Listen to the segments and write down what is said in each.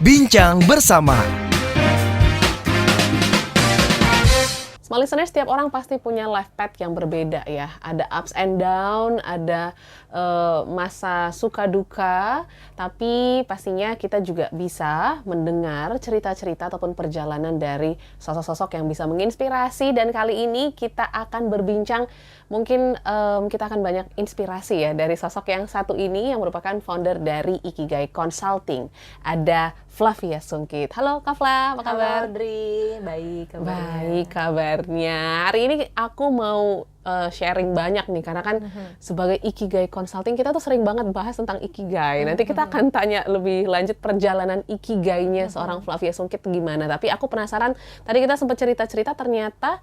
Bincang bersama. Small listeners, setiap orang pasti punya life path yang berbeda ya. Ada ups and down, ada masa suka duka, tapi pastinya kita juga bisa mendengar cerita-cerita ataupun perjalanan dari sosok-sosok yang bisa menginspirasi. Dan kali ini kita akan berbincang, mungkin kita akan banyak inspirasi ya dari sosok yang satu ini yang merupakan founder dari Ikigai Consulting. Ada Flavia Sungkit. Halo Kak Fla, apa kabar? Halo Dri, baik kabarnya. Baik kabarnya. Hari ini aku mau sharing banyak nih, karena kan sebagai Ikigai Consulting kita tuh sering banget bahas tentang Ikigai. Nanti kita akan tanya lebih lanjut perjalanan Ikigainya seorang Flavia Sungkit gimana. Tapi aku penasaran, tadi kita sempat cerita-cerita ternyata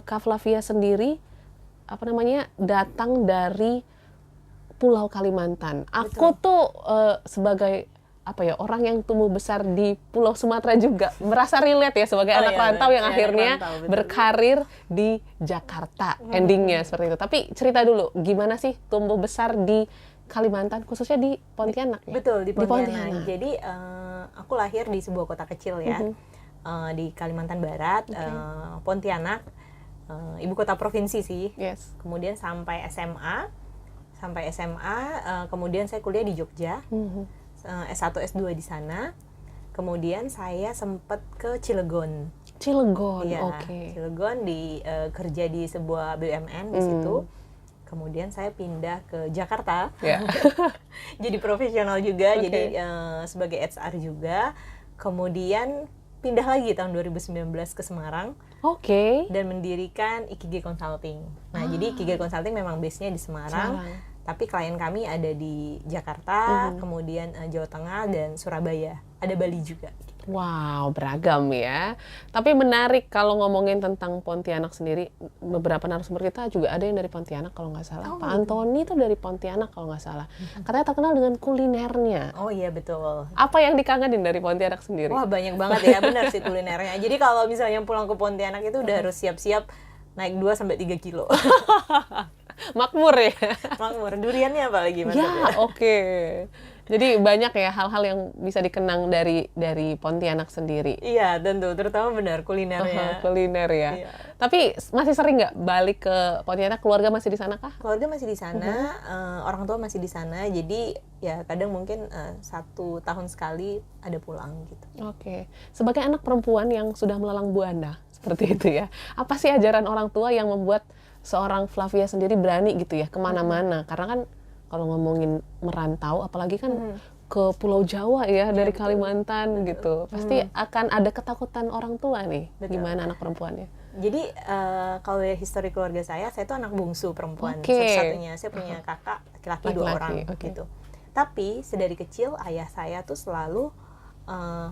Kak Flavia sendiri datang dari Pulau Kalimantan. Aku tuh sebagai orang yang tumbuh besar di Pulau Sumatera juga merasa relate ya sebagai anak rantau yang akhirnya berkarir di Jakarta endingnya seperti itu. Tapi cerita dulu, gimana sih tumbuh besar di Kalimantan, khususnya di Pontianak ya? Betul, di Pontianak. Jadi aku lahir di sebuah kota kecil ya, di Kalimantan Barat, Pontianak, ibu kota provinsi sih. Yes. Kemudian sampai SMA, kemudian saya kuliah di Jogja. S1, S2 di sana. Kemudian saya sempat ke Cilegon. Cilegon, Iya, oke. Cilegon kerja di sebuah BUMN di situ. Kemudian saya pindah ke Jakarta. Yeah. Jadi profesional juga, Okay. jadi sebagai HR juga. Kemudian pindah lagi tahun 2019 ke Semarang. Oke. Dan mendirikan Ikigai Consulting. Nah, jadi Ikigai Consulting memang base-nya di Semarang. Tapi klien kami ada di Jakarta, kemudian Jawa Tengah dan Surabaya. Ada Bali juga. Wow, beragam ya. Tapi menarik kalau ngomongin tentang Pontianak sendiri, beberapa narasumber kita juga ada yang dari Pontianak kalau nggak salah. Pak Antoni itu dari Pontianak kalau nggak salah. Katanya terkenal dengan kulinernya. Oh iya, betul. Apa yang dikangenin dari Pontianak sendiri? Wah, banyak banget ya, benar sih kulinernya. Jadi kalau misalnya pulang ke Pontianak itu udah harus siap-siap naik 2-3 kilo. Makmur ya? Makmur, duriannya apalagi Mas? Ya, oke. Jadi banyak ya hal-hal yang bisa dikenang dari Pontianak sendiri. Iya, tentu, terutama benar kulinernya. Kuliner ya. Iya. Tapi masih sering nggak balik ke Pontianak? Keluarga masih di sana kah? Keluarga masih di sana, orang tua masih di sana. Jadi ya kadang mungkin 1 tahun sekali ada pulang gitu. Oke. Sebagai anak perempuan yang sudah melalang buana seperti itu ya, apa sih ajaran orang tua yang membuat seorang Flavia sendiri berani gitu ya kemana-mana? Karena kan kalau ngomongin merantau, apalagi kan ke Pulau Jawa ya, dari Kalimantan gitu, pasti akan ada ketakutan orang tua nih. Gimana anak perempuannya? Jadi kalau dari histori keluarga saya tuh anak bungsu perempuan satu-satunya. Saya punya kakak laki-laki 2 orang gitu. Tapi sedari kecil ayah saya tuh selalu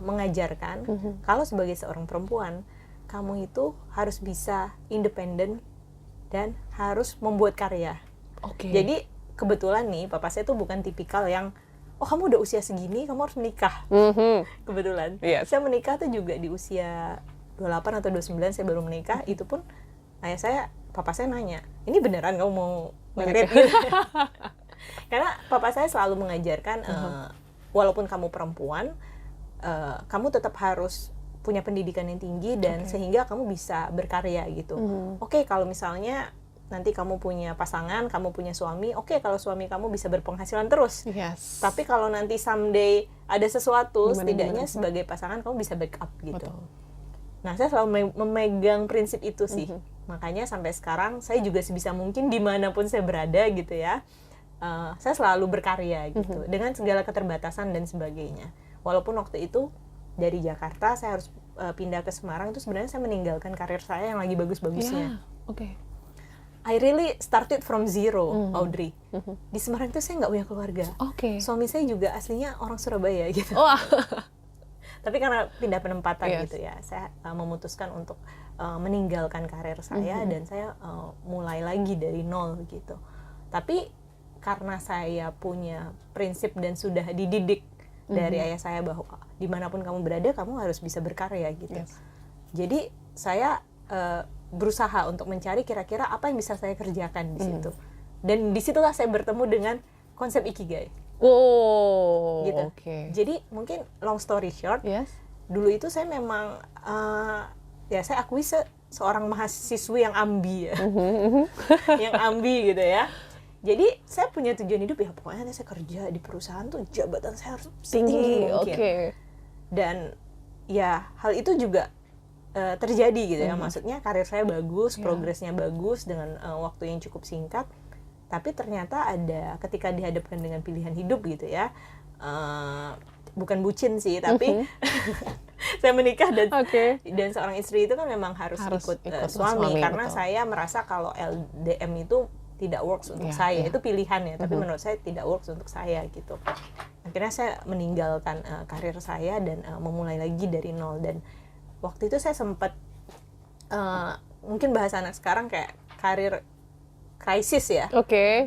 mengajarkan kalau sebagai seorang perempuan, kamu itu harus bisa independen dan harus membuat karya. Oke. Jadi kebetulan nih papa saya tuh bukan tipikal yang kamu udah usia segini kamu harus menikah. Kebetulan. Yes. Saya menikah tuh juga di usia 28 atau 29 saya baru menikah. Itu pun papa saya nanya, ini beneran kamu mau merit? Karena papa saya selalu mengajarkan walaupun kamu perempuan, kamu tetap harus punya pendidikan yang tinggi dan sehingga kamu bisa berkarya gitu. Oke, kalau misalnya nanti kamu punya pasangan, kamu punya suami, oke, kalau suami kamu bisa berpenghasilan terus. Yes. Tapi kalau nanti someday ada sesuatu, setidaknya sebagai pasangan kamu bisa backup gitu. Betul. Nah, saya selalu memegang prinsip itu sih. Makanya sampai sekarang saya juga sebisa mungkin dimanapun saya berada gitu ya, saya selalu berkarya gitu dengan segala keterbatasan dan sebagainya. Walaupun waktu itu dari Jakarta saya harus pindah ke Semarang, itu sebenarnya saya meninggalkan karir saya yang lagi bagus-bagusnya. Oke. I really started from zero, Audrey. Di Semarang itu saya nggak punya keluarga. Oke. Suami saya juga aslinya orang Surabaya gitu. Wah. Tapi karena pindah penempatan gitu ya, saya memutuskan untuk meninggalkan karir saya dan saya mulai lagi dari nol gitu. Tapi karena saya punya prinsip dan sudah dididik dari ayah saya bahwa dimanapun kamu berada kamu harus bisa berkarya gitu. Yes. Jadi saya berusaha untuk mencari kira-kira apa yang bisa saya kerjakan di situ. Dan disitulah saya bertemu dengan konsep Ikigai. Oh, gitu. oke. Jadi mungkin long story short, Yes. dulu itu saya memang ya saya akui seorang mahasiswi yang ambi ya, yang ambi gitu ya. Jadi saya punya tujuan hidup ya pokoknya nanti saya kerja di perusahaan tuh jabatan saya harus Tinggi, setinggi oke. mungkin. Dan ya hal itu juga terjadi gitu ya. Maksudnya karir saya bagus, progresnya bagus dengan waktu yang cukup singkat. Tapi ternyata ketika dihadapkan dengan pilihan hidup gitu ya, bukan bucin sih, tapi saya menikah dan seorang istri itu kan memang harus ikut suami karena betul. Saya merasa kalau LDM itu tidak works untuk saya, itu pilihan ya, tapi menurut saya tidak works untuk saya gitu. Akhirnya saya meninggalkan karir saya dan memulai lagi dari nol. Dan waktu itu saya sempat mungkin bahasa anak sekarang kayak karir krisis ya.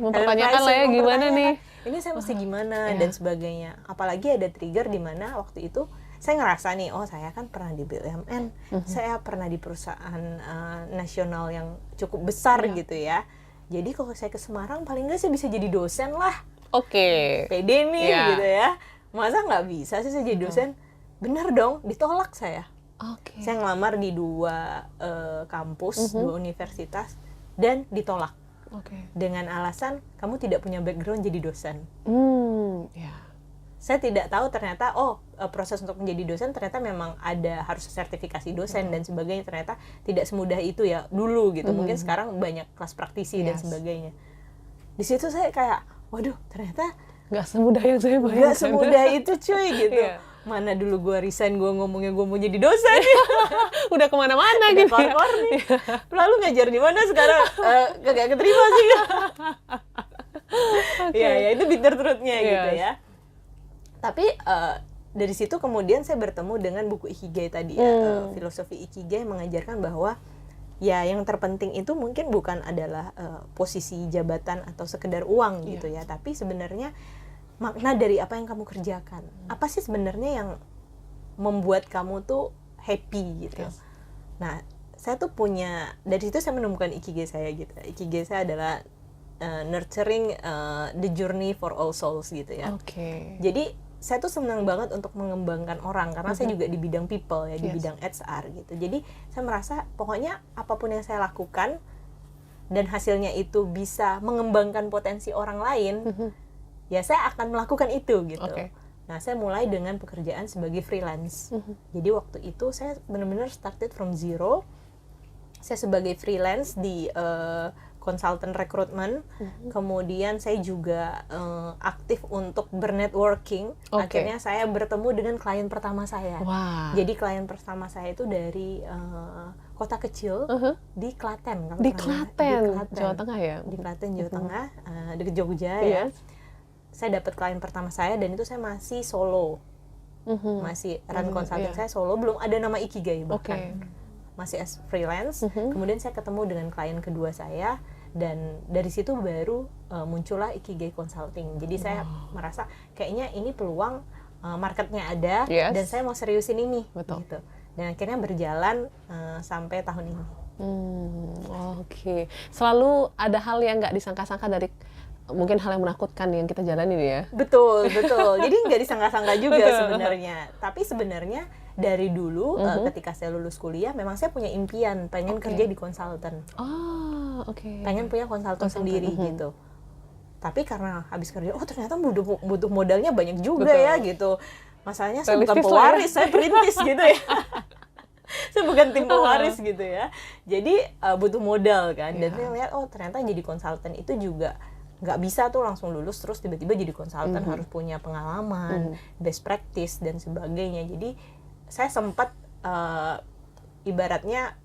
Mempertanyakan lah ya gimana nih. Ini saya mesti gimana dan sebagainya. Apalagi ada trigger di mana waktu itu saya ngerasa nih, saya kan pernah di BUMN, saya pernah di perusahaan nasional yang cukup besar gitu ya. Jadi kalau saya ke Semarang paling nggak saya bisa jadi dosen lah. Pede nih gitu ya. Masa nggak bisa sih saya jadi dosen? Bener dong, ditolak saya. Saya ngelamar di 2 kampus, 2 universitas dan ditolak. Dengan alasan kamu tidak punya background jadi dosen. Saya tidak tahu ternyata proses untuk menjadi dosen ternyata memang harus sertifikasi dosen dan sebagainya. Ternyata tidak semudah itu ya dulu gitu. Mungkin sekarang banyak kelas praktisi dan sebagainya. Di situ saya kayak waduh ternyata nggak semudah yang saya bayangkan. Nggak semudah itu cuy gitu. Mana dulu gue resign, gue ngomongnya gue mau jadi dosen. Udah kemana-mana gitu. Kor-kor nih. Lalu ngajar di mana sekarang? Kagak keterima sih. Ya itu bitter truth-nya gitu ya. Tapi dari situ kemudian saya bertemu dengan buku Ikigai tadi ya. Filosofi Ikigai mengajarkan bahwa ya yang terpenting itu mungkin bukan adalah posisi jabatan atau sekedar uang gitu ya. Tapi sebenarnya makna dari apa yang kamu kerjakan. Apa sih sebenarnya yang membuat kamu tuh happy gitu. Nah, saya tuh dari situ saya menemukan Ikigai saya gitu. Ikigai saya adalah nurturing the journey for all souls gitu ya. Jadi saya tuh senang banget untuk mengembangkan orang karena saya juga di bidang people ya, di bidang HR gitu. Jadi saya merasa pokoknya apapun yang saya lakukan dan hasilnya itu bisa mengembangkan potensi orang lain, ya saya akan melakukan itu gitu. Nah, saya mulai dengan pekerjaan sebagai freelance. Jadi waktu itu saya benar-benar started from zero. Saya sebagai freelance di consultant recruitment. Kemudian saya juga aktif untuk bernetworking. Akhirnya saya bertemu dengan klien pertama saya. Jadi klien pertama saya itu dari kota kecil di Klaten. Di Klaten, Jawa Tengah ya? Di Klaten, Jawa Tengah, dekat Jogja ya. Saya dapat klien pertama saya dan itu saya masih solo. Masih run consulting saya solo, belum ada nama Ikigai bahkan. Masih as freelance. Kemudian saya ketemu dengan klien kedua saya dan dari situ baru muncullah Ikigai Consulting. Jadi saya merasa kayaknya ini peluang marketnya ada dan saya mau seriusin ini gitu. Dan akhirnya berjalan sampai tahun ini. Selalu ada hal yang nggak disangka-sangka dari mungkin hal yang menakutkan yang kita jalani ya. Betul. Jadi nggak disangka-sangka juga sebenarnya. Tapi sebenarnya dari dulu ketika saya lulus kuliah, memang saya punya impian pengen kerja di konsultan. Pengen punya konsultan sendiri gitu. Tapi karena habis kerja, ternyata butuh modalnya banyak juga ya gitu. Masalahnya saya bukan pewaris, saya perintis gitu ya. Saya bukan tim pewaris gitu ya. Jadi butuh modal kan. Dan saya lihat ternyata jadi konsultan itu juga nggak bisa tuh langsung lulus terus tiba-tiba jadi konsultan, harus punya pengalaman, best practice dan sebagainya. Jadi saya sempat ibaratnya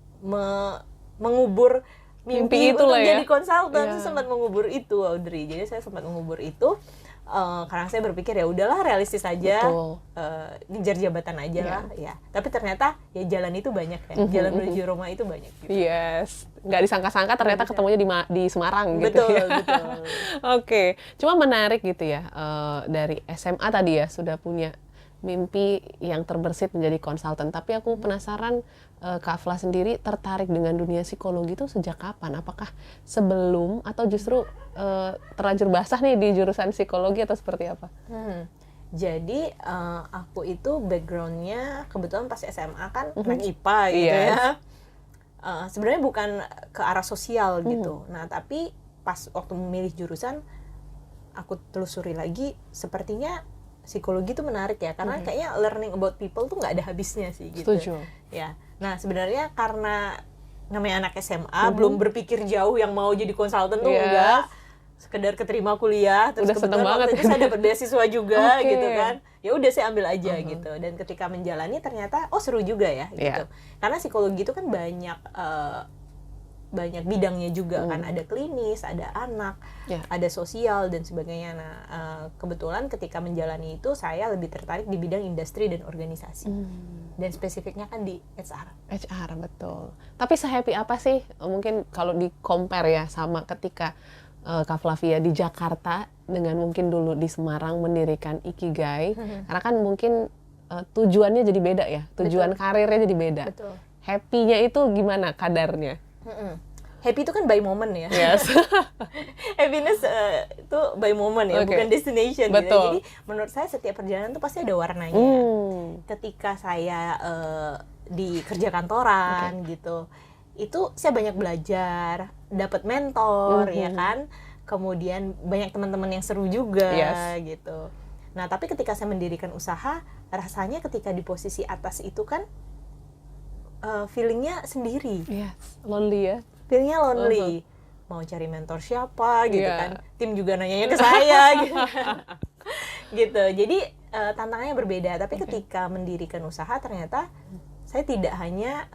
mengubur mimpi itu untuk jadi konsultan. Saya sempat mengubur itu, Audrey. Jadi saya sempat mengubur itu karena saya berpikir ya udahlah realistis aja, ngejar jabatan aja lah ya. Tapi ternyata ya jalan itu banyak kan, jalan menuju Roma itu banyak. Gitu. Nggak disangka-sangka ternyata ketemunya di Semarang gitu. Betul. Cuma menarik gitu ya, dari SMA tadi ya sudah punya mimpi yang terbersit menjadi konsultan. Tapi aku penasaran Kak Afla sendiri tertarik dengan dunia psikologi itu sejak kapan? Apakah sebelum atau justru terlanjur basah nih di jurusan psikologi atau seperti apa? Jadi aku itu backgroundnya kebetulan pas SMA kan anak IPA gitu ya. Sebenarnya bukan ke arah sosial gitu. Nah tapi pas waktu memilih jurusan aku telusuri lagi, sepertinya psikologi itu menarik ya, karena kayaknya learning about people tuh nggak ada habisnya sih gitu. Setuju. Ya. Nah sebenarnya karena namanya anak SMA belum berpikir jauh yang mau jadi konsultan tuh enggak, sekedar keterima kuliah, terus udah seneng kebetulan banget waktu itu saya dapat beasiswa juga gitu kan. Ya udah saya ambil aja gitu. Dan ketika menjalani ternyata seru juga ya gitu. Karena psikologi itu kan banyak bidangnya juga kan, ada klinis, ada anak, ada sosial dan sebagainya. Nah kebetulan ketika menjalani itu saya lebih tertarik di bidang industri dan organisasi, dan spesifiknya kan di HR. HR betul. Tapi se-happy apa sih mungkin kalau di compare ya sama ketika Kak Flavia di Jakarta dengan mungkin dulu di Semarang mendirikan Ikigai, karena kan mungkin tujuannya jadi beda ya, tujuan karirnya jadi beda. Betul. Happy-nya itu gimana kadarnya? Happy itu kan by moment ya. Yes. Happiness itu by moment ya, bukan destination. Betul. Gitu. Jadi menurut saya setiap perjalanan tuh pasti ada warnanya. Ketika saya di kerja kantoran gitu, itu saya banyak belajar, dapat mentor ya kan, kemudian banyak teman-teman yang seru juga gitu. Nah tapi ketika saya mendirikan usaha, rasanya ketika di posisi atas itu kan feelingnya sendiri. Lonely ya. Feelingnya lonely. Mau cari mentor siapa gitu kan. Tim juga nanyanya ke saya gitu. Gitu. Jadi tantangannya berbeda. Tapi ketika mendirikan usaha ternyata saya tidak hanya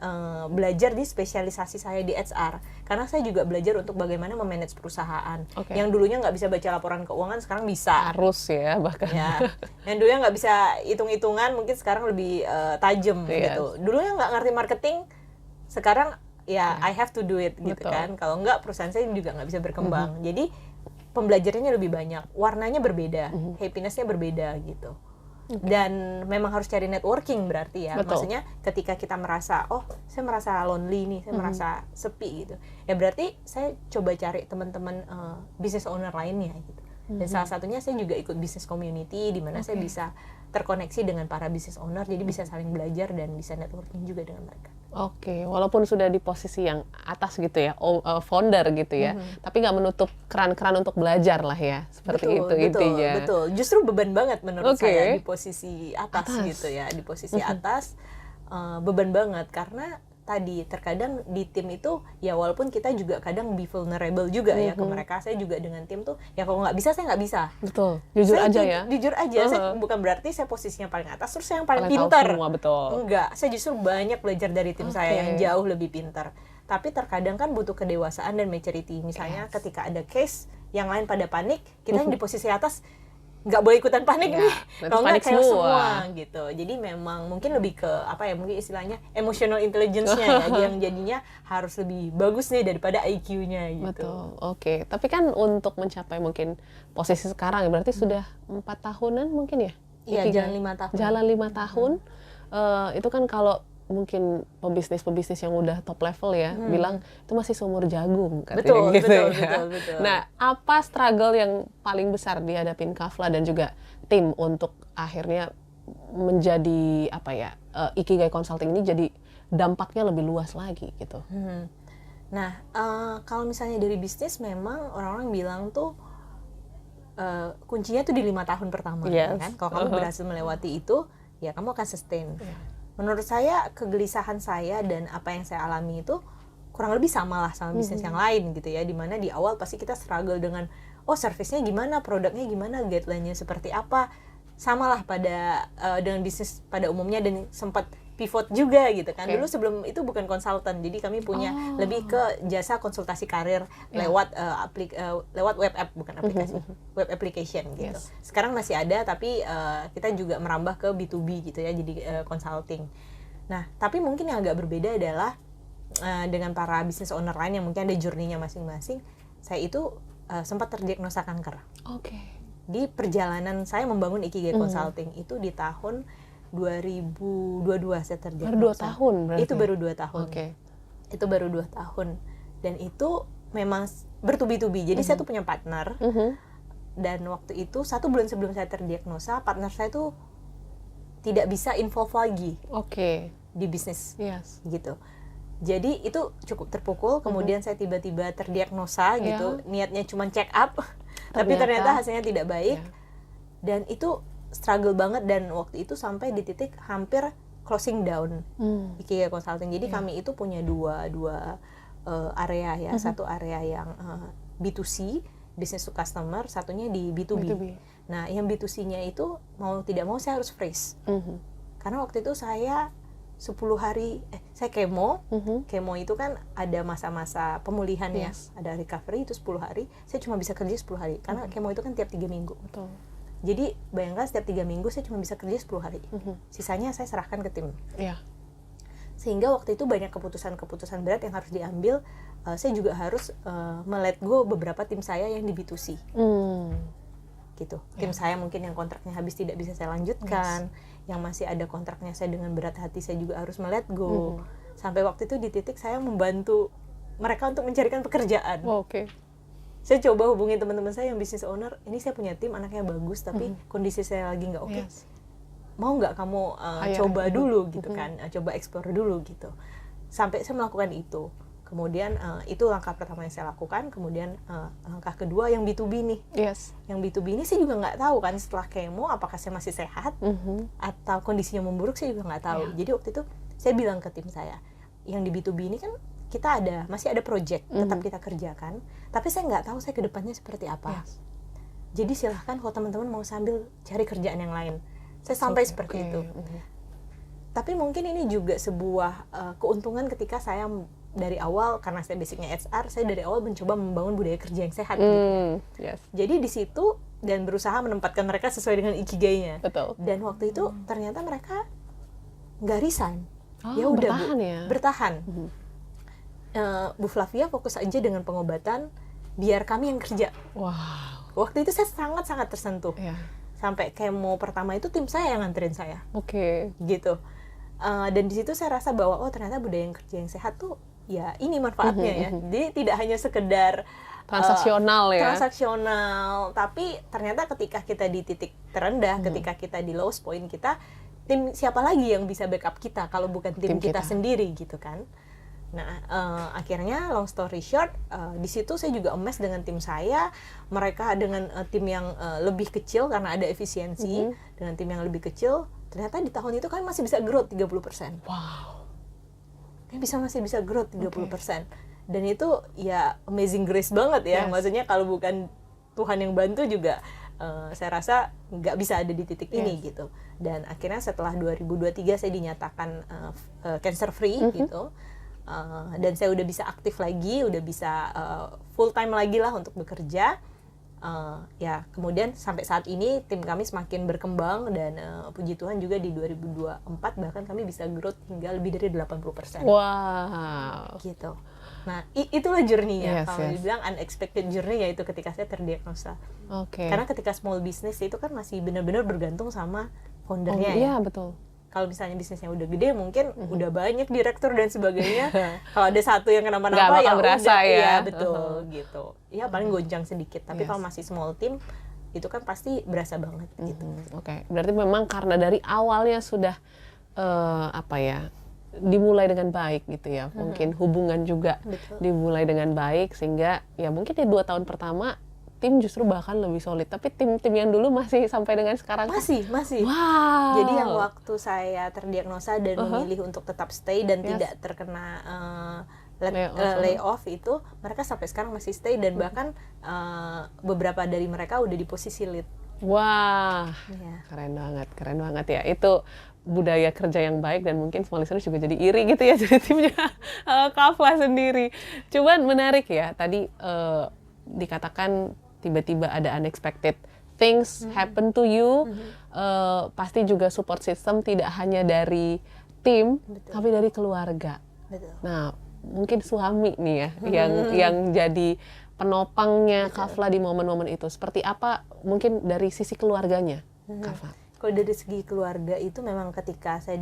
belajar di spesialisasi saya di HR. Karena saya juga belajar untuk bagaimana memanage perusahaan. Yang dulunya nggak bisa baca laporan keuangan, sekarang bisa. Harus ya bahkan. Ya. Yang dulunya nggak bisa hitung-hitungan, mungkin sekarang lebih tajam gitu. Dulunya nggak ngerti marketing, sekarang I have to do it gitu kan. Kalau enggak perusahaan saya juga nggak bisa berkembang. Jadi pembelajarannya lebih banyak, warnanya berbeda, happiness-nya berbeda gitu. Dan memang harus cari networking berarti ya. Maksudnya ketika kita merasa saya merasa lonely nih, saya merasa sepi gitu. Ya berarti saya coba cari teman-teman business owner lainnya gitu. Dan salah satunya saya juga ikut business community di mana saya bisa terkoneksi dengan para business owner, jadi bisa saling belajar dan bisa networking juga dengan mereka. Walaupun sudah di posisi yang atas gitu ya, founder gitu ya, tapi nggak menutup keran-keran untuk belajar lah ya, seperti itu intinya. Betul, justru beban banget menurut saya di posisi atas gitu ya, di posisi atas beban banget karena tadi terkadang di tim itu ya walaupun kita juga kadang be vulnerable juga ya ke mereka. Saya juga dengan tim tuh ya kalau nggak bisa saya nggak bisa. Betul, jujur saya aja ya. Jujur aja, saya bukan berarti saya posisinya paling atas terus saya yang paling pintar. Enggak, saya justru banyak belajar dari tim saya yang jauh lebih pintar. Tapi terkadang kan butuh kedewasaan dan maturity. Misalnya ketika ada case yang lain pada panik, kita yang di posisi atas nggak boleh ikutan panik nih, kalau nggak chaos semua gitu. Jadi memang mungkin lebih ke mungkin istilahnya emotional intelligence-nya ya, yang jadinya harus lebih bagus nih daripada IQ-nya gitu. Betul, tapi kan untuk mencapai mungkin posisi sekarang berarti sudah 4 tahunan mungkin ya? Iya, jalan 5 tahun. Jalan 5 tahun, itu kan kalau mungkin pebisnis yang udah top level ya bilang itu masih seumur jagung katanya betul. Nah, apa struggle yang paling besar dihadapin Kak Fla dan juga tim untuk akhirnya menjadi Ikigai Consulting ini jadi dampaknya lebih luas lagi gitu? Nah, kalau misalnya dari bisnis memang orang-orang bilang tuh kuncinya tuh di 5 tahun pertama kan. Kalau kamu berhasil melewati itu, ya kamu akan sustain. Menurut saya kegelisahan saya dan apa yang saya alami itu kurang lebih sama lah sama bisnis yang lain gitu ya, dimana di awal pasti kita struggle dengan service-nya gimana, produknya gimana, guideline-nya seperti apa, samalah dengan bisnis pada umumnya, dan sempat pivot juga gitu kan. Dulu sebelum itu bukan konsultan, jadi kami punya lebih ke jasa konsultasi karir lewat lewat web app, bukan aplikasi, web application gitu. Sekarang masih ada, tapi kita juga merambah ke B2B gitu ya, jadi consulting. Nah, tapi mungkin yang agak berbeda adalah dengan para business owner lain yang mungkin ada journey-nya masing-masing. Saya itu sempat terdiagnosa kanker. Di perjalanan saya membangun Ikigai Consulting itu di tahun 2022 saya terdiagnosa. Baru 2 tahun berarti? Itu baru 2 tahun. Oke. Itu baru 2 tahun. Dan itu memang bertubi-tubi. Jadi saya tuh punya partner. Dan waktu itu 1 bulan sebelum saya terdiagnosa, partner saya tuh tidak bisa involve lagi Oke. di bisnis. Yes. Gitu. Jadi itu cukup terpukul, kemudian saya tiba-tiba terdiagnosa gitu, niatnya cuma check up, tapi ternyata hasilnya tidak baik, dan itu struggle banget, dan waktu itu sampai di titik hampir closing down Ikigai Consulting. Jadi kami itu punya dua area ya, satu area yang B2C, business to customer, satunya di B2B. Nah, yang B2C-nya itu mau tidak mau saya harus freeze, karena waktu itu saya 10 hari, saya kemo. Kemo itu kan ada masa-masa pemulihan ya, ada recovery itu 10 hari. Saya cuma bisa kerja 10 hari, karena kemo itu kan tiap 3 minggu. Betul. Jadi bayangkan setiap 3 minggu saya cuma bisa kerja 10 hari. Sisanya saya serahkan ke tim. Sehingga waktu itu banyak keputusan-keputusan berat yang harus diambil. Saya juga harus me-let go beberapa tim saya yang di B2C. Gitu. Tim saya mungkin yang kontraknya habis tidak bisa saya lanjutkan. Yang masih ada kontraknya saya dengan berat hati saya juga harus me-let go. Sampai waktu itu di titik saya membantu mereka untuk mencarikan pekerjaan. Oke. Saya coba hubungi teman-teman saya yang business owner, ini saya punya tim, anaknya bagus tapi kondisi saya lagi nggak oke. Mau nggak kamu coba dulu gitu kan, coba explore dulu gitu. Sampai saya melakukan itu. Kemudian itu langkah pertama yang saya lakukan. Kemudian langkah kedua yang B2B nih. Yang B2B ini saya juga nggak tahu kan setelah kemo apakah saya masih sehat atau kondisinya memburuk, saya juga nggak tahu. Jadi waktu itu saya bilang ke tim saya, yang di B2B ini kan kita masih ada project tetap kita kerjakan, tapi saya nggak tahu saya ke depannya seperti apa. Jadi silahkan kalau teman-teman mau sambil cari kerjaan yang lain. Saya sampai seperti itu. Tapi mungkin ini juga sebuah keuntungan ketika saya dari awal, karena saya basicnya HR, saya dari awal mencoba membangun budaya kerja yang sehat. Gitu. Jadi di situ dan berusaha menempatkan mereka sesuai dengan ikigainya. Dan waktu itu ternyata mereka nggak resign. Ya udah bertahan. Bu Flavia fokus aja dengan pengobatan, biar kami yang kerja. Waktu itu saya sangat-sangat tersentuh. Sampai kemo pertama itu tim saya yang nganterin saya. Gitu. Dan di situ saya rasa bahwa ternyata budaya yang kerja yang sehat tuh ya ini manfaatnya ya. Jadi tidak hanya sekedar transaksional transaksional, tapi ternyata ketika kita di titik terendah, ketika kita di lowest point kita, tim siapa lagi yang bisa backup kita kalau bukan tim kita sendiri gitu kan. Nah, akhirnya long story short, di situ saya juga emes dengan tim saya. Mereka dengan tim yang lebih kecil karena ada efisiensi, dengan tim yang lebih kecil, ternyata di tahun itu kami masih bisa growth 30%. Kami masih bisa growth 30%. Dan itu ya amazing grace banget ya. Maksudnya kalau bukan Tuhan yang bantu juga saya rasa nggak bisa ada di titik ini gitu. Dan akhirnya setelah 2023 saya dinyatakan cancer free gitu. Dan saya udah bisa aktif lagi, udah bisa full time lagi lah untuk bekerja. Ya kemudian sampai saat ini tim kami semakin berkembang, dan puji Tuhan juga di 2024 bahkan kami bisa growth hingga lebih dari 80%. Gitu. Nah itulah journey-nya. Kalau dibilang unexpected journey, yaitu ketika saya terdiagnosa. Karena ketika small business itu kan masih benar-benar bergantung sama foundernya. Iya betul. Kalau misalnya bisnisnya udah gede, mungkin udah banyak direktur dan sebagainya. Kalau ada satu yang kenapa-napa ya berasa udah, ya. Betul gitu. Ya paling goncang sedikit. Tapi kalau masih small team, itu kan pasti berasa banget gitu. Berarti memang karena dari awalnya sudah dimulai dengan baik gitu ya. Mungkin hubungan juga dimulai dengan baik, sehingga ya mungkin di 2 tahun pertama tim justru bahkan lebih solid. Tapi tim-tim yang dulu masih sampai dengan sekarang masih. Wow. Jadi yang waktu saya terdiagnosa dan memilih untuk tetap stay dan tidak terkena layoff itu, mereka sampai sekarang masih stay, dan bahkan beberapa dari mereka udah di posisi lead. Wah, keren banget ya. Itu budaya kerja yang baik, dan mungkin small listeners juga jadi iri gitu ya jadi timnya Kavla sendiri. Cuman menarik ya, tadi dikatakan tiba-tiba ada unexpected things happen to you. Pasti juga support system tidak hanya dari tim, tapi dari keluarga. Nah, mungkin suami nih ya yang jadi penopangnya Kavla di momen-momen itu. Seperti apa mungkin dari sisi keluarganya, Kavla? Kalau dari segi keluarga itu memang ketika saya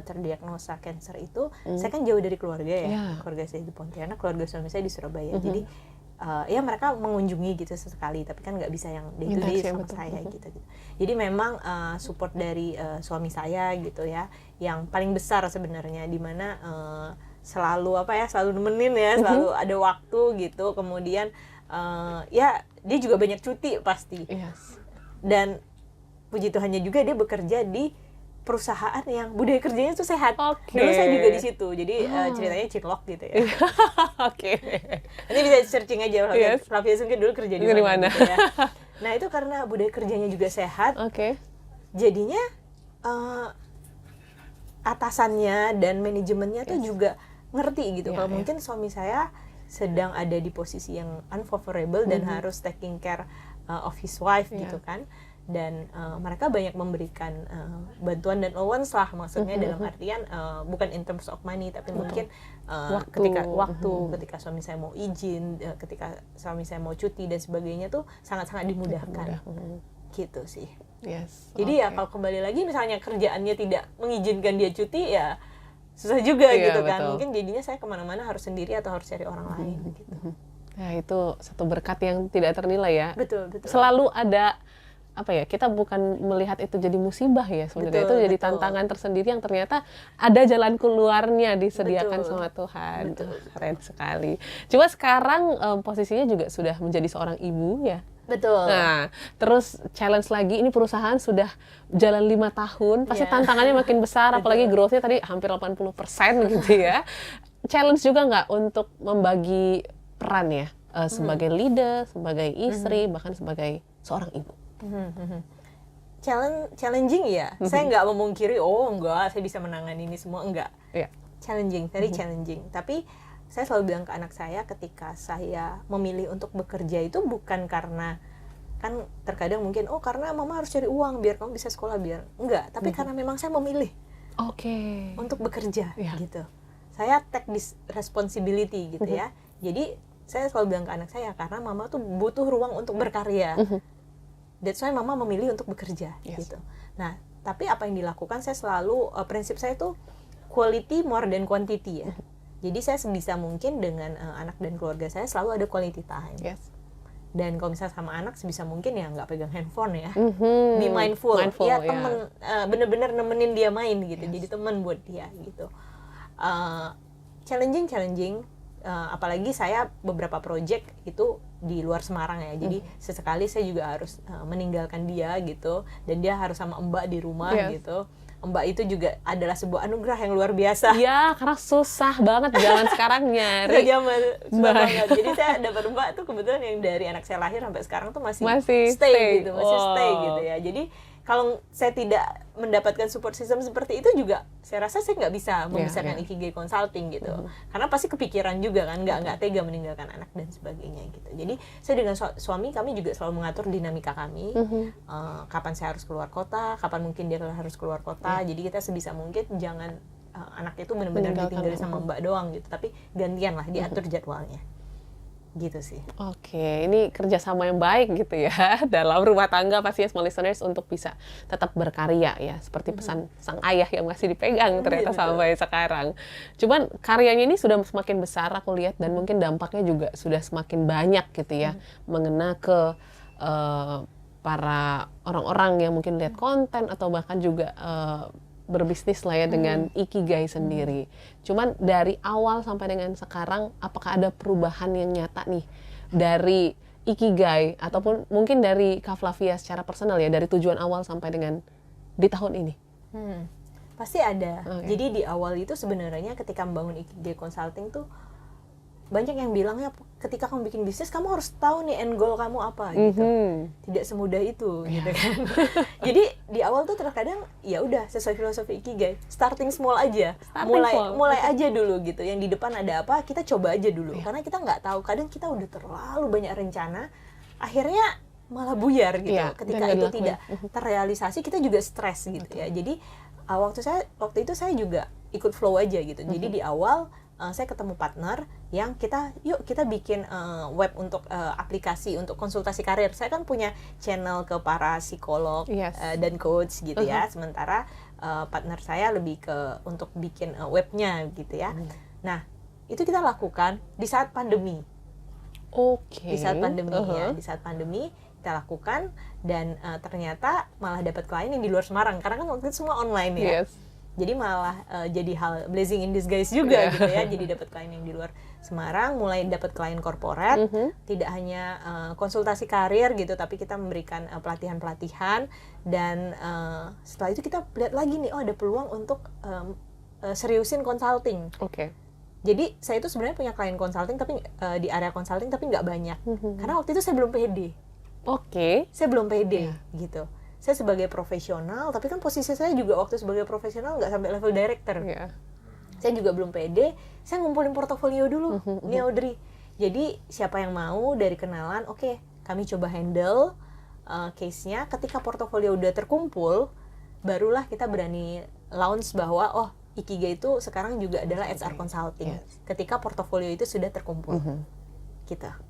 terdiagnosa cancer itu, saya kan jauh dari keluarga ya. Yeah. Keluarga saya di Pontianak, keluarga suami saya di Surabaya. Jadi ya mereka mengunjungi gitu sesekali, tapi kan nggak bisa yang day to day sama saya gitu. Jadi memang support dari suami saya gitu ya, yang paling besar sebenarnya, di mana selalu selalu nemenin ya, selalu ada waktu gitu. Kemudian ya dia juga banyak cuti pasti. Yes. Dan puji Tuhannya juga dia bekerja di perusahaan yang budaya kerjanya tuh sehat. Dulu saya juga di situ, jadi ceritanya cinlok gitu ya. Nanti bisa searching aja Flavia Sungkit dulu kerja di mana gitu ya. Nah itu karena budaya kerjanya juga sehat, jadinya atasannya dan manajemennya tuh juga ngerti gitu. Kalau mungkin suami saya sedang ada di posisi yang unfavorable dan harus taking care of his wife gitu kan. Dan mereka banyak memberikan bantuan dan allowance lah, maksudnya dalam artian bukan in terms of money, tapi mungkin ketika suami saya mau izin, ketika suami saya mau cuti dan sebagainya tuh sangat-sangat dimudahkan. Gitu sih. Yes. Jadi ya kalau kembali lagi misalnya kerjaannya tidak mengizinkan dia cuti, ya susah juga gitu kan. Mungkin jadinya saya kemana-mana harus sendiri atau harus cari orang lain gitu. Ya itu satu berkat yang tidak ternilai ya. Betul. Selalu ada kita bukan melihat itu jadi musibah ya sebenarnya, itu jadi tantangan tersendiri yang ternyata ada jalan keluarnya disediakan sama Tuhan. Keren sekali. Cuma sekarang posisinya juga sudah menjadi seorang ibu ya. Betul. Nah, terus challenge lagi, ini perusahaan sudah jalan 5 tahun, pasti tantangannya makin besar, apalagi growth-nya tadi hampir 80% gitu ya. Challenge juga nggak untuk membagi peran ya, sebagai leader, sebagai istri, bahkan sebagai seorang ibu? Challenging ya. Saya nggak memungkiri, enggak, saya bisa menangani ini semua, enggak. Challenging, very challenging. Tapi saya selalu bilang ke anak saya ketika saya memilih untuk bekerja itu bukan karena, kan terkadang mungkin karena mama harus cari uang biar kamu bisa sekolah, enggak, tapi karena memang saya memilih untuk bekerja gitu. Saya take this responsibility gitu ya. Jadi saya selalu bilang ke anak saya, karena mama tuh butuh ruang untuk berkarya. That's why mama memilih untuk bekerja gitu. Nah, tapi apa yang dilakukan, saya selalu prinsip saya tuh quality more than quantity ya. Jadi saya sebisa mungkin dengan anak dan keluarga saya selalu ada quality time. Dan kalau misalnya sama anak sebisa mungkin ya nggak pegang handphone ya. Be mindful ya, temen bener-bener nemenin dia main gitu. Jadi temen buat dia gitu. Challenging. Apalagi saya beberapa project itu di luar Semarang ya, jadi sesekali saya juga harus meninggalkan dia gitu, dan dia harus sama Mbak di rumah gitu. Mbak itu juga adalah sebuah anugerah yang luar biasa. Iya, karena susah banget zaman sekarang nyari. Susah banget. Jadi saya dapat Mbak tuh kebetulan yang dari anak saya lahir sampai sekarang tuh masih stay gitu, masih stay gitu ya. Jadi kalau saya tidak mendapatkan support system seperti itu juga, saya rasa saya nggak bisa membesarkan Ikigai Consulting gitu. Karena pasti kepikiran juga kan, nggak tega meninggalkan anak dan sebagainya gitu. Jadi saya dengan suami kami juga selalu mengatur dinamika kami, kapan saya harus keluar kota, kapan mungkin dia harus keluar kota. Jadi kita sebisa mungkin jangan anak itu benar-benar ditinggalin sama Mbak doang gitu, tapi gantian lah, diatur jadwalnya. Gitu sih. Oke, ini kerjasama yang baik gitu ya dalam rumah tangga pastinya small listeners untuk bisa tetap berkarya ya, seperti pesan sang ayah yang masih dipegang ternyata sampai sekarang. Cuman karyanya ini sudah semakin besar aku lihat, dan mungkin dampaknya juga sudah semakin banyak gitu ya, mengena ke para orang-orang yang mungkin lihat konten atau bahkan juga berbisnis lah ya dengan Ikigai sendiri. Cuman dari awal sampai dengan sekarang, apakah ada perubahan yang nyata nih dari Ikigai ataupun mungkin dari Kak Flavia secara personal ya, dari tujuan awal sampai dengan di tahun ini? Pasti ada. Jadi di awal itu sebenarnya ketika membangun Ikigai Consulting tuh banyak yang bilangnya ketika kamu bikin bisnis kamu harus tahu nih end goal kamu apa gitu. Tidak semudah itu gitu kan. Jadi di awal tuh terkadang ya udah sesuai filosofi Ikigai, starting small aja. Mulai aja dulu gitu. Yang di depan ada apa, kita coba aja dulu. Karena kita nggak tahu, kadang kita udah terlalu banyak rencana, akhirnya malah buyar gitu. Ketika itu tidak terrealisasi, kita juga stres gitu ya. Jadi waktu itu saya juga ikut flow aja gitu. Jadi di awal saya ketemu partner yang yuk kita bikin web untuk aplikasi untuk konsultasi karir. Saya kan punya channel ke para psikolog dan coach gitu ya. Sementara partner saya lebih ke untuk bikin webnya gitu ya. Nah, itu kita lakukan di saat pandemi. Di saat pandemi ya, di saat pandemi kita lakukan dan ternyata malah dapat klien yang di luar Semarang karena kan waktu itu semua online ya. Jadi malah jadi hal blessing in disguise juga gitu ya. Jadi dapat klien yang di luar Semarang, mulai dapat klien korporat, tidak hanya konsultasi karir gitu, tapi kita memberikan pelatihan-pelatihan dan setelah itu kita lihat lagi nih, oh ada peluang untuk seriusin consulting. Jadi saya itu sebenarnya punya klien consulting tapi di area consulting tapi nggak banyak. Karena waktu itu saya belum pede. Saya belum pede gitu. Saya sebagai profesional, tapi kan posisi saya juga waktu sebagai profesional nggak sampai level director. Saya juga belum pede, saya ngumpulin portofolio dulu, ini Audrey. Jadi siapa yang mau dari kenalan, oke, kami coba handle case-nya. Ketika portofolio udah terkumpul, barulah kita berani launch bahwa, oh Ikigai itu sekarang juga adalah HR consulting. Ketika portofolio itu sudah terkumpul, kita.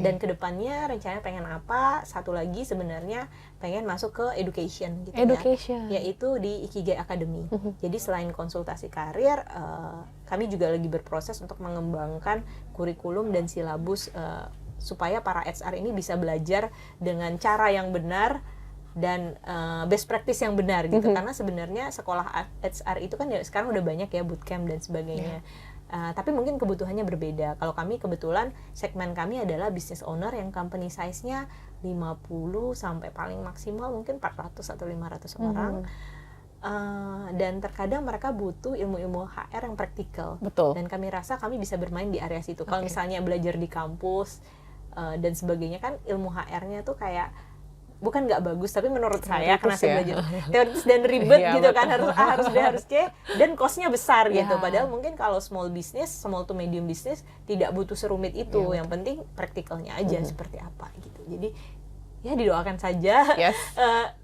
Dan kedepannya rencananya pengen apa? Satu lagi sebenarnya pengen masuk ke education gitu ya, yaitu di Ikigai Academy. Jadi selain konsultasi karir, kami juga lagi berproses untuk mengembangkan kurikulum dan silabus supaya para HR ini bisa belajar dengan cara yang benar dan best practice yang benar gitu. Karena sebenarnya sekolah HR itu kan ya sekarang udah banyak ya bootcamp dan sebagainya. Tapi mungkin kebutuhannya berbeda. Kalau kami kebetulan segmen kami adalah business owner yang company size-nya 50 sampai paling maksimal mungkin 400 atau 500 orang. Dan terkadang mereka butuh ilmu-ilmu HR yang praktikal. Dan kami rasa kami bisa bermain di area situ. Kalau misalnya belajar di kampus dan sebagainya kan ilmu HR-nya tuh kayak bukan nggak bagus, tapi menurut saya karena saya belajar teoritis dan ribet gitu kan, harus C dan cost-nya besar gitu. Padahal mungkin kalau small to medium business tidak butuh serumit itu. Yang penting praktikalnya aja seperti apa gitu. Jadi ya didoakan saja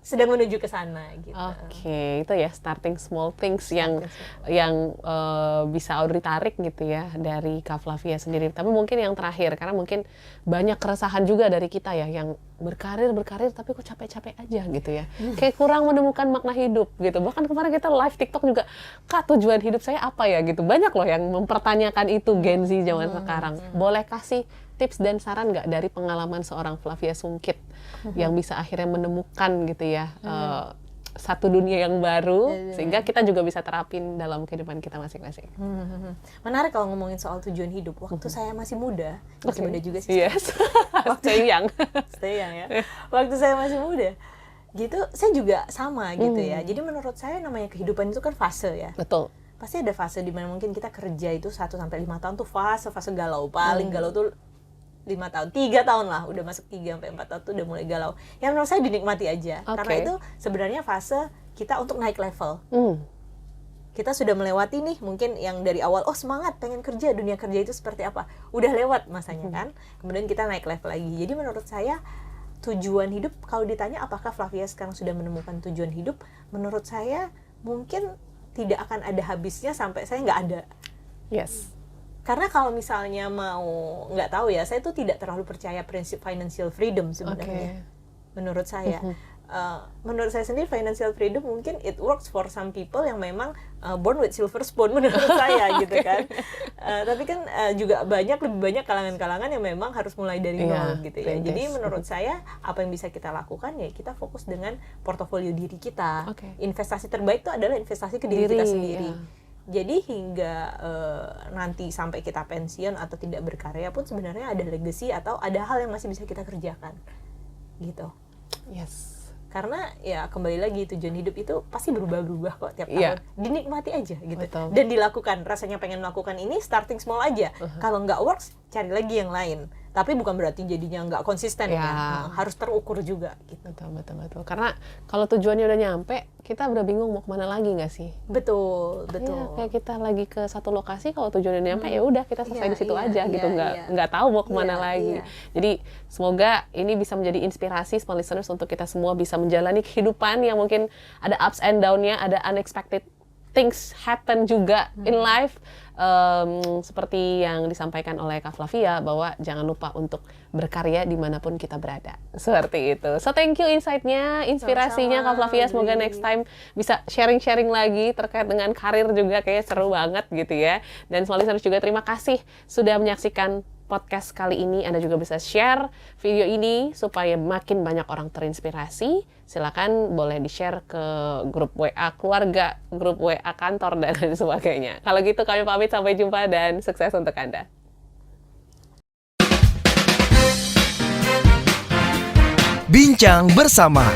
sedang menuju ke sana gitu. Itu ya starting small things yang bisa Audrey tarik gitu ya dari Kak Flavia sendiri. Tapi mungkin yang terakhir, karena mungkin banyak keresahan juga dari kita ya yang berkarir tapi kok capek-capek aja gitu ya. Kayak kurang menemukan makna hidup gitu. Bahkan kemarin kita live TikTok juga, Kak tujuan hidup saya apa ya gitu. Banyak loh yang mempertanyakan itu Gen Z zaman sekarang. Boleh kasih tips dan saran nggak dari pengalaman seorang Flavia Sungkit yang bisa akhirnya menemukan gitu ya satu dunia yang baru sehingga kita juga bisa terapin dalam kehidupan kita masing-masing. Menarik kalau ngomongin soal tujuan hidup. Waktu saya masih muda juga sih. Stay young ya. Waktu saya masih muda gitu, saya juga sama gitu ya. Jadi menurut saya namanya kehidupan itu kan fase ya. Pasti ada fase di mana mungkin kita kerja itu 1 sampai 5 tahun tuh fase galau. Paling galau tuh 5 tahun, 3 tahun lah, udah masuk 3 sampai 4 tahun tuh udah mulai galau. Yang menurut saya dinikmati aja, karena itu sebenarnya fase kita untuk naik level. Kita sudah melewati nih, mungkin yang dari awal, oh semangat, pengen kerja, dunia kerja itu seperti apa. Udah lewat masanya kan, kemudian kita naik level lagi. Jadi menurut saya, tujuan hidup, kalau ditanya apakah Flavia sekarang sudah menemukan tujuan hidup, menurut saya mungkin tidak akan ada habisnya sampai saya nggak ada. Karena kalau misalnya mau, nggak tahu ya, saya tuh tidak terlalu percaya prinsip financial freedom sebenarnya. Menurut saya. Menurut saya sendiri financial freedom mungkin it works for some people yang memang born with silver spoon menurut saya gitu kan. Tapi kan juga lebih banyak kalangan-kalangan yang memang harus mulai dari nol gitu ya. Jadi menurut saya apa yang bisa kita lakukan ya kita fokus dengan portofolio diri kita. Investasi terbaik itu adalah investasi ke diri kita sendiri. Jadi hingga nanti sampai kita pensiun atau tidak berkarya pun sebenarnya ada legacy atau ada hal yang masih bisa kita kerjakan gitu. Karena ya kembali lagi tujuan hidup itu pasti berubah-ubah kok tiap tahun. Dinikmati aja gitu. Dan dilakukan. Rasanya pengen melakukan ini starting small aja. Kalau nggak works cari lagi yang lain. Tapi bukan berarti jadinya nggak konsisten ya. Harus terukur juga gitu. Betul. Karena kalau tujuannya udah nyampe, kita udah bingung mau kemana lagi nggak sih? Betul. Kayak kita lagi ke satu lokasi, kalau tujuannya nyampe ya udah kita selesai di situ aja gitu, nggak tahu mau kemana lagi. Jadi semoga ini bisa menjadi inspirasi small listeners untuk kita semua bisa menjalani kehidupan yang mungkin ada ups and down-nya, ada unexpected things happen juga in life, seperti yang disampaikan oleh Kak Flavia, bahwa jangan lupa untuk berkarya dimanapun kita berada. Seperti itu. So thank you insight-nya, inspirasinya Kak Flavia. Semoga next time bisa sharing-sharing lagi terkait dengan karir juga, kayak seru banget gitu ya. Dan semua listeners juga terima kasih sudah menyaksikan podcast kali ini. Anda juga bisa share video ini supaya makin banyak orang terinspirasi. Silakan boleh di-share ke grup WA keluarga, grup WA kantor, dan lain sebagainya. Kalau gitu kami pamit, sampai jumpa dan sukses untuk Anda. Bincang bersama